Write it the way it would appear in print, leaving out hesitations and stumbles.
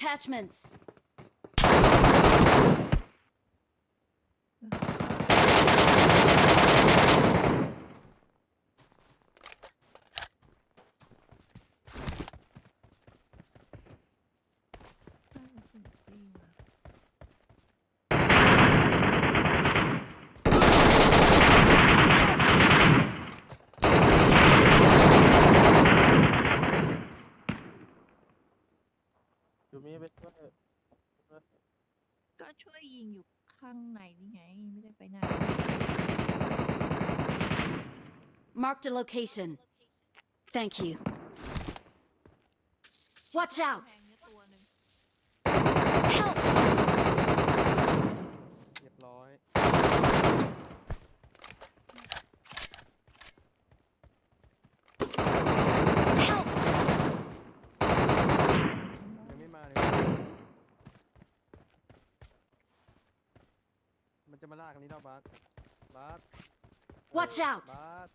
attachments. อยู่มีไปช่วยก็ช่วยยิงอยู่ข้างในนี่ไงไม่ได้ไปไหน Marked a location. Thank you. Watch out! แทงเนี่ยตัวหนึ่ง Help! เรียบร้อยยังไม่มาเลยมันจะมาลากอันนี้แล้วบาส Watch out! บาส